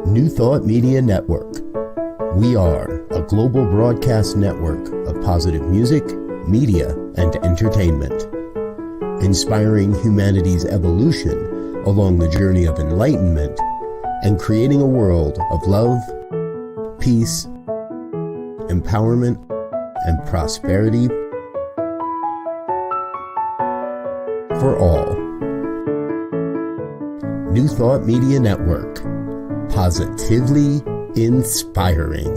New Thought Media Network. We are a global broadcast network of positive music, media, and entertainment, inspiring humanity's evolution along the journey of enlightenment and creating a world of love, peace, empowerment, and prosperity for all. New Thought Media Network. Positively inspiring.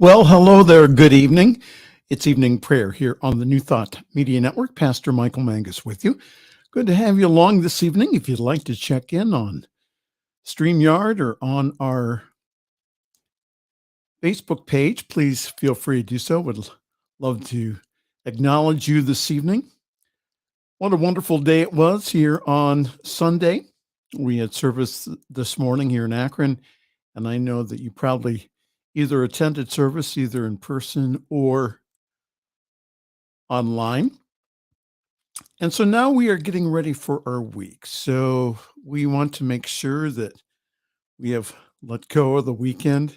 Well, hello there. Good evening. It's evening prayer here on the New Thought Media Network. Pastor Michael Mangus with you. Good to have you along this evening. If you'd like to check in on StreamYard or on our Facebook page, please feel free to do so. Would love to acknowledge you this evening. What a wonderful day it was here on Sunday. We had service this morning here in Akron, and I know that you probably either attended service either in person or online. And so now we are getting ready for our week. So we want to make sure that we have let go of the weekend.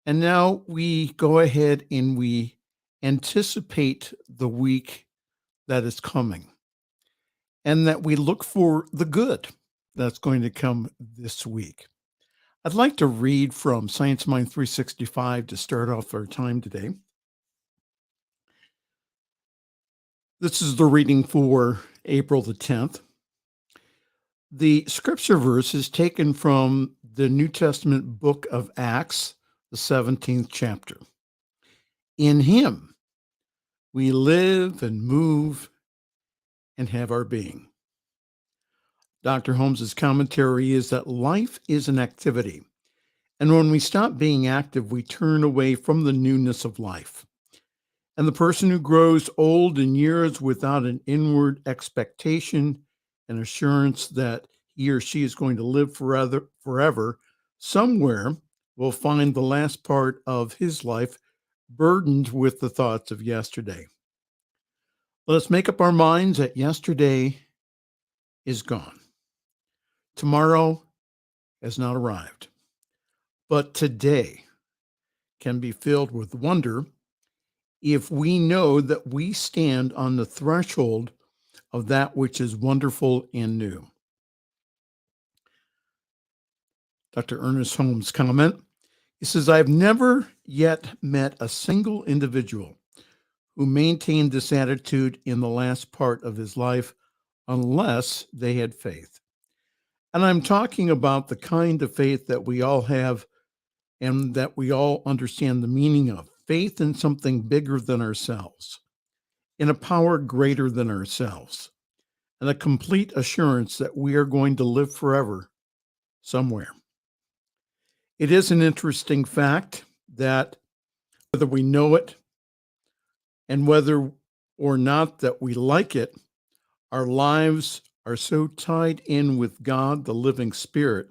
And now we go ahead and we anticipate the week that is coming, and that we look for the good that's going to come this week. I'd like to read from Science Mind 365 to start off our time today. This is the reading for April the 10th. The scripture verse is taken from the New Testament book of Acts, the 17th chapter. In him we live and move and have our being. Dr. Holmes's commentary is that life is an activity, and when we stop being active, we turn away from the newness of life. And the person who grows old in years without an inward expectation and assurance that he or she is going to live forever, somewhere will find the last part of his life burdened with the thoughts of yesterday. Let us make up our minds that yesterday is gone. Tomorrow has not arrived, but today can be filled with wonder if we know that we stand on the threshold of that which is wonderful and new. Dr. Ernest Holmes' comment, he says, I've never yet met a single individual who maintained this attitude in the last part of his life unless they had faith. And I'm talking about the kind of faith that we all have and that we all understand the meaning of. Faith in something bigger than ourselves, in a power greater than ourselves, and a complete assurance that we are going to live forever somewhere. It is an interesting fact that whether we know it and whether or not that we like it, our lives are so tied in with God, the living Spirit,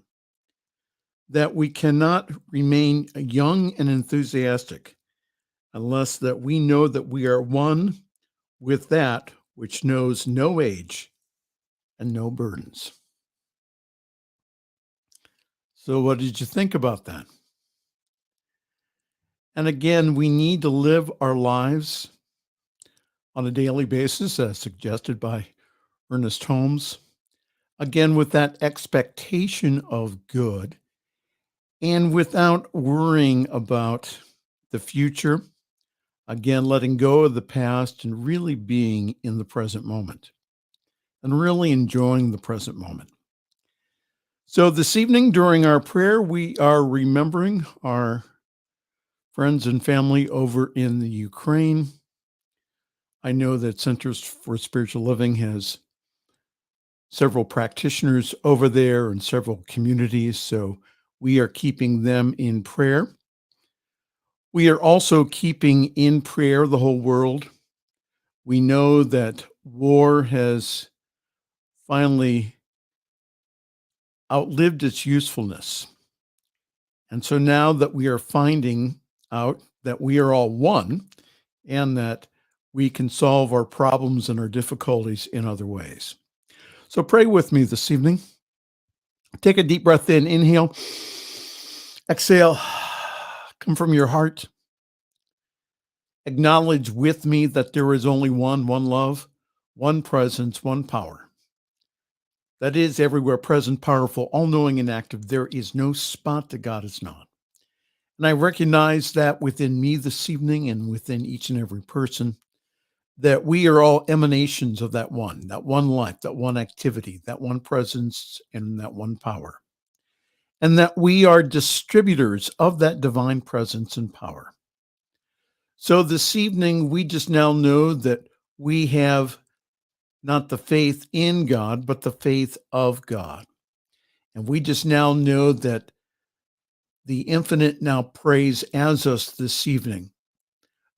that we cannot remain young and enthusiastic unless that we know that we are one with that which knows no age and no burdens. So what did you think about that? And again, we need to live our lives on a daily basis, as suggested by Ernest Holmes. Again, with that expectation of good and without worrying about the future. Again, letting go of the past and really being in the present moment and really enjoying the present moment. So, this evening during our prayer, we are remembering our friends and family over in the Ukraine. I know that Centers for Spiritual Living has several practitioners over there and several communities. So, we are keeping them in prayer. We are also keeping in prayer the whole world. We know that war has finally outlived its usefulness. And so now that we are finding out that we are all one and that we can solve our problems and our difficulties in other ways. So pray with me this evening. Take a deep breath in, inhale, exhale, come from your heart. Acknowledge with me that there is only one love, one presence, one power. That is everywhere present, powerful, all-knowing, and active. There is no spot that God is not. And I recognize that within me this evening and within each and every person, that we are all emanations of that one life, that one activity, that one presence, and that one power. And that we are distributors of that divine presence and power. So this evening, we just now know that we have not the faith in God, but the faith of God. And we just now know that the infinite now prays as us this evening,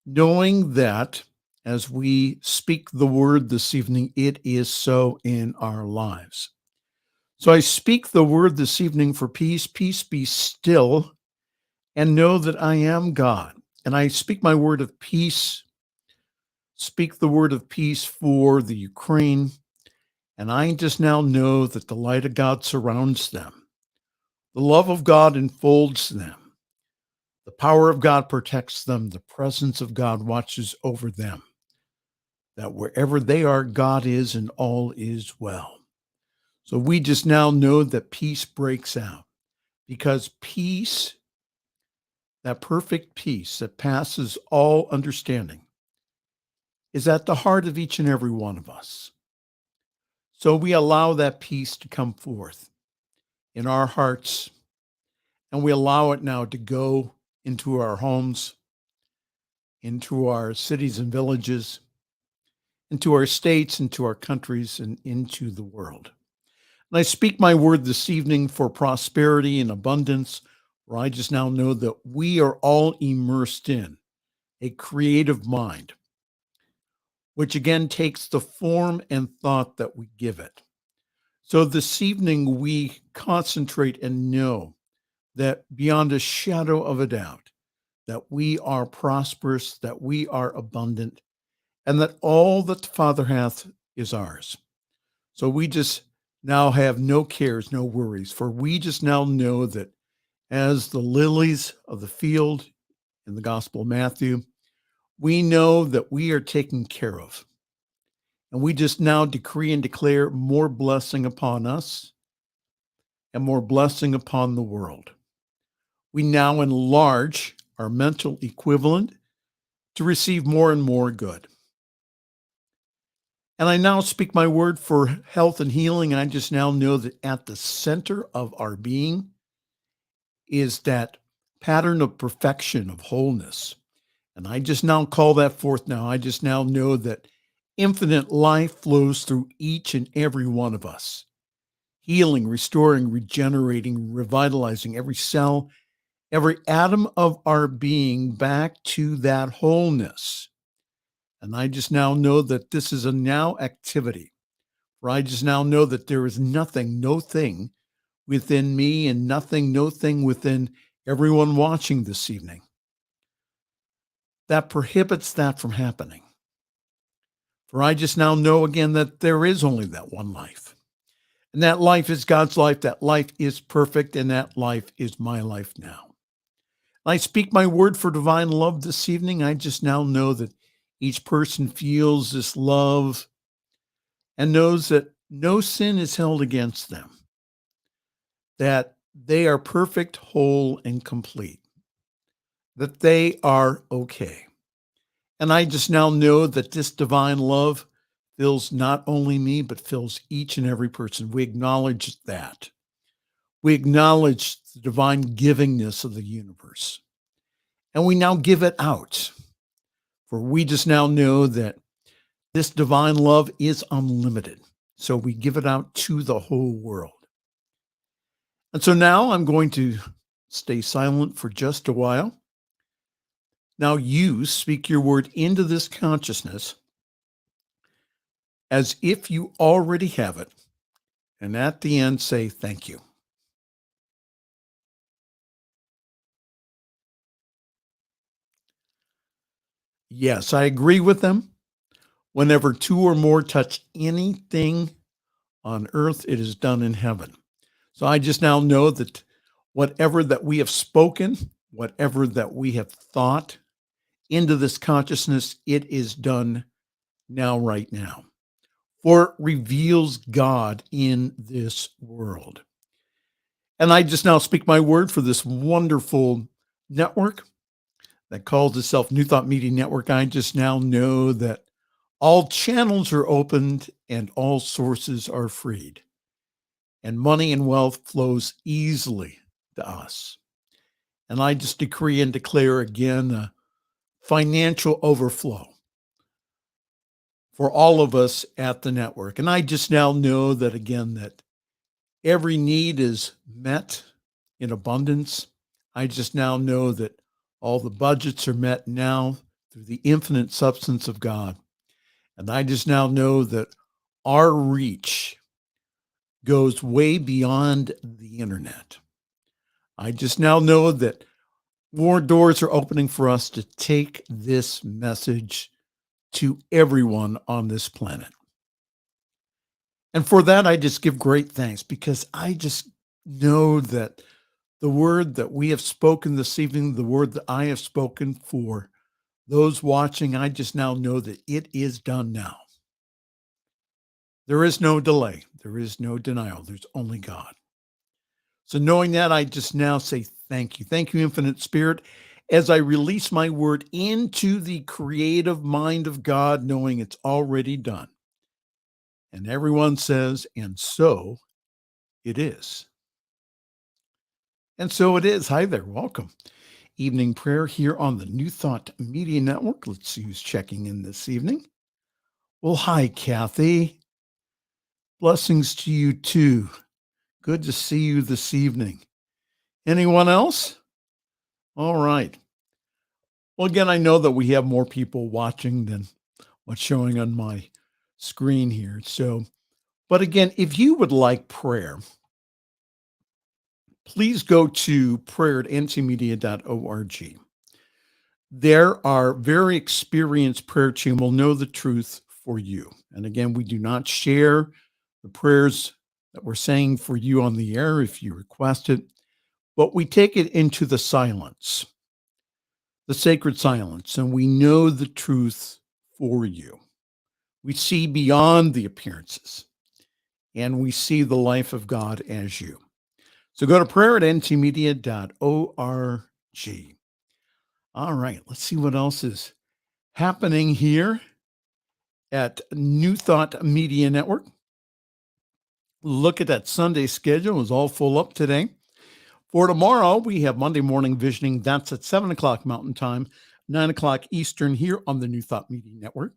knowing that as we speak the word this evening, it is so in our lives. So I speak the word this evening for peace. Peace, be still, and know that I am God. And I speak my word of peace, speak the word of peace for the Ukraine. And I just now know that the light of God surrounds them. The love of God enfolds them. The power of God protects them. The presence of God watches over them. That wherever they are, God is and all is well. So we just now know that peace breaks out because peace, that perfect peace that passes all understanding, is at the heart of each and every one of us. So we allow that peace to come forth in our hearts, and we allow it now to go into our homes, into our cities and villages, into our states, into our countries, and into the world. And I speak my word this evening for prosperity and abundance, where I just now know that we are all immersed in a creative mind, which again takes the form and thought that we give it. So this evening, we concentrate and know that beyond a shadow of a doubt, that we are prosperous, that we are abundant, and that all that the Father hath is ours. So we just now have no cares, no worries, for we just now know that as the lilies of the field in the Gospel of Matthew, we know that we are taken care of. And we just now decree and declare more blessing upon us and more blessing upon the world. We now enlarge our mental equivalent to receive more and more good. And I now speak my word for health and healing. And I just now know that at the center of our being is that pattern of perfection, of wholeness. And I just now call that forth now. I just now know that infinite life flows through each and every one of us, healing, restoring, regenerating, revitalizing every cell, every atom of our being back to that wholeness. And I just now know that this is a now activity, for I just now know that there is nothing, no thing within me and nothing, no thing within everyone watching this evening that prohibits that from happening. For I just now know again that there is only that one life. And that life is God's life. That life is perfect. And that life is my life now. I speak my word for divine love this evening. I just now know that each person feels this love and knows that no sin is held against them, that they are perfect, whole, and complete, that they are okay. And I just now know that this divine love fills not only me, but fills each and every person. We acknowledge that. We acknowledge the divine givingness of the universe. And we now give it out. For we just now know that this divine love is unlimited. So we give it out to the whole world. And so now I'm going to stay silent for just a while. Now you speak your word into this consciousness as if you already have it. And at the end, say thank you. Yes, I agree with them. Whenever two or more touch anything on earth, it is done in heaven. So I just now know that whatever that we have spoken, whatever that we have thought into this consciousness, it is done now, right now. For it reveals God in this world. And I just now speak my word for this wonderful network that calls itself New Thought Media Network. I just now know that all channels are opened and all sources are freed. And money and wealth flows easily to us. And I just decree and declare again a financial overflow for all of us at the network. And I just now know that again, that every need is met in abundance. I just now know that all the budgets are met now through the infinite substance of God. And I just now know that our reach goes way beyond the internet. I just now know that more doors are opening for us to take this message to everyone on this planet. And for that, I just give great thanks because I just know that the word that we have spoken this evening, the word that I have spoken for those watching, I just now know that it is done now. There is no delay. There is no denial. There's only God. So knowing that, I just now say thank you. Thank you, Infinite Spirit, as I release my word into the creative mind of God, knowing it's already done. And everyone says, and so it is. And so it is. Hi there. Welcome. Evening prayer here on the New Thought Media Network. Let's see who's checking in this evening. Well, hi, Kathy. Blessings to you too. Good to see you this evening. Anyone else? All right. Well, again, I know that we have more people watching than what's showing on my screen here. So, but again, if you would like prayer, please go to prayer@ncmedia.org. There are very experienced prayer team will know the truth for you. And again, we do not share the prayers that we're saying for you on the air if you request it, but we take it into the silence, the sacred silence, and we know the truth for you. We see beyond the appearances, and we see the life of God as you. So go to prayer@ncmedia.org. All right, let's see what else is happening here at New Thought Media Network. Look at that Sunday schedule. It's all full up today. For tomorrow, we have Monday morning visioning. That's at 7 o'clock Mountain Time, 9 o'clock Eastern here on the New Thought Media Network.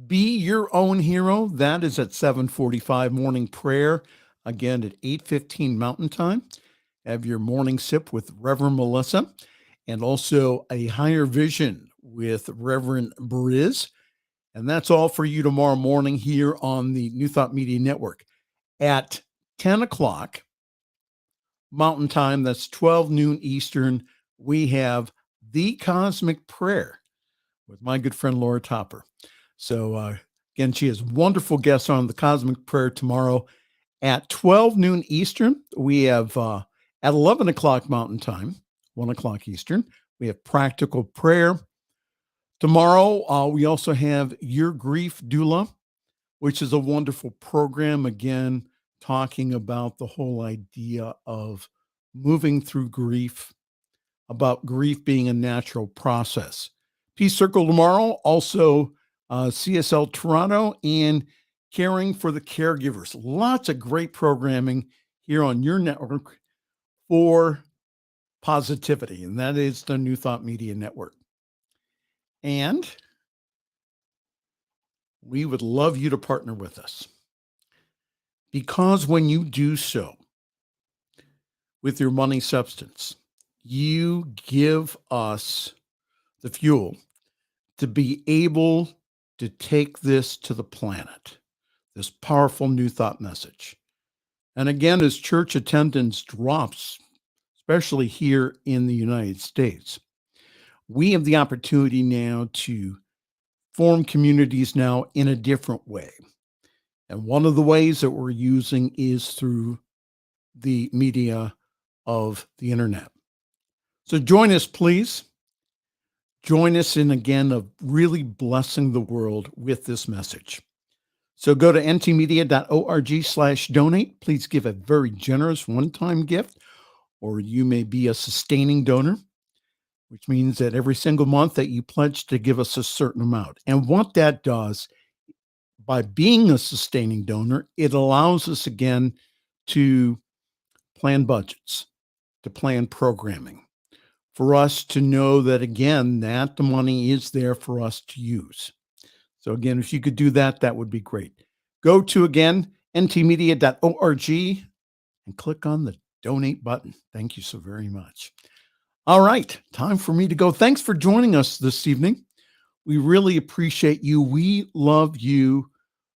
Be Your Own Hero. That is at 7:45 morning prayer. Again, at 8:15 Mountain Time. Have your morning sip with Reverend Melissa and also a higher vision with Reverend Briz. And that's all for you tomorrow morning here on the New Thought Media Network at 10 o'clock Mountain Time. That's 12 noon Eastern. We have the Cosmic Prayer with my good friend Laura Topper. So again, she has wonderful guests on the Cosmic Prayer tomorrow At 12 noon Eastern, we have at 11 o'clock Mountain Time, 1 o'clock Eastern, we have Practical Prayer. Tomorrow, we also have Your Grief Doula, which is a wonderful program, again, talking about the whole idea of moving through grief, about grief being a natural process. Peace Circle tomorrow, also CSL Toronto, and Caring for the Caregivers. Lots of great programming here on your network for positivity, and that is the New Thought Media Network. And we would love you to partner with us, because when you do so with your money substance, you give us the fuel to be able to take this to the planet, this powerful New Thought message. And again, as church attendance drops, especially here in the United States, we have the opportunity now to form communities now in a different way. And one of the ways that we're using is through the media of the internet. So join us, please. Join us in, again, of really blessing the world with this message. So go to ntmedia.org/donate. Please give a very generous one-time gift, or you may be a sustaining donor, which means that every single month that you pledge to give us a certain amount. And what that does, by being a sustaining donor, it allows us, again, to plan budgets, to plan programming, for us to know that, again, that the money is there for us to use. So again, if you could do that, that would be great. Go to, again, ntmedia.org and click on the donate button. Thank you so very much. All right, time for me to go. Thanks for joining us this evening. We really appreciate you. We love you.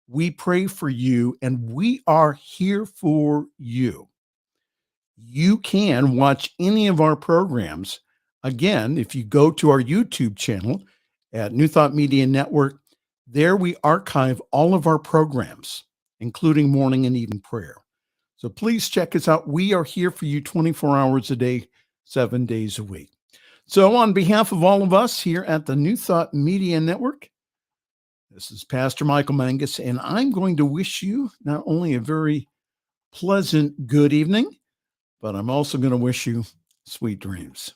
We pray for you, and we are here for you. You can watch any of our programs. Again, if you go to our YouTube channel at New Thought Media Network, there we archive all of our programs, including morning and evening prayer. So please check us out. We are here for you 24 hours a day, 7 days a week. So on behalf of all of us here at the New Thought Media Network, this is Pastor Michael Mangus, and I'm going to wish you not only a very pleasant good evening, but I'm also going to wish you sweet dreams.